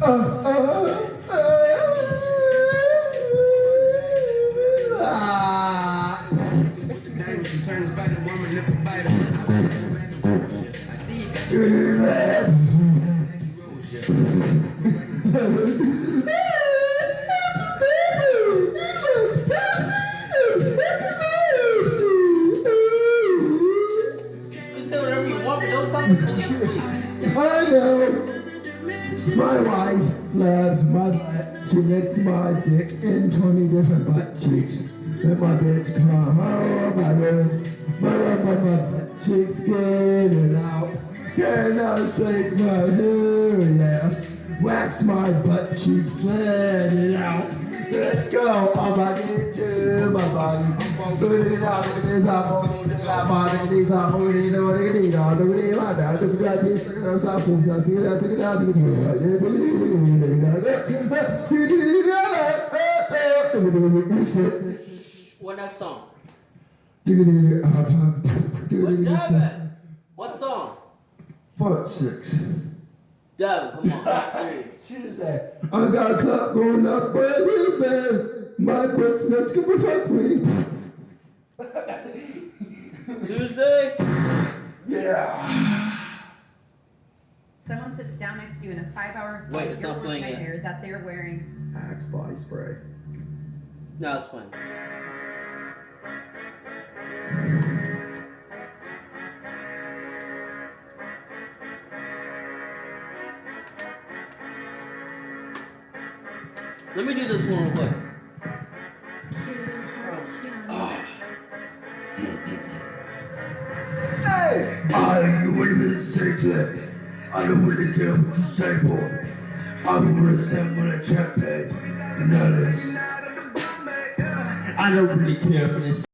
I know. My wife loves my butt. She licks my dick in 20 different butt cheeks. And my bitch come oh my butt cheeks, get it out. Can I shake my hairy ass? Wax my butt cheeks, let it out. Let's go. I'm about to get to my body. Put it out, look at this, I'm on it. I'm on it, I'm on it, look at it, I'm on it, I'm on it, look at this, look at this, I'm on it, look at this. What next song? What song? Part 6. Devin, come on. Serious. Tuesday. I got a club going up by Tuesday. My butt's nuts can protect me. Tuesday? Yeah. Someone sits down next to you in a 5-hour Wait, flight. it's Your not worst playing yet. nightmare is that they're wearing Axe body spray. No, it's fine. Let me do this one real quick. Hey! I don't want to say it. I don't really care what you say, boy. I'm gonna send with a check page. And that is. I don't really care for this.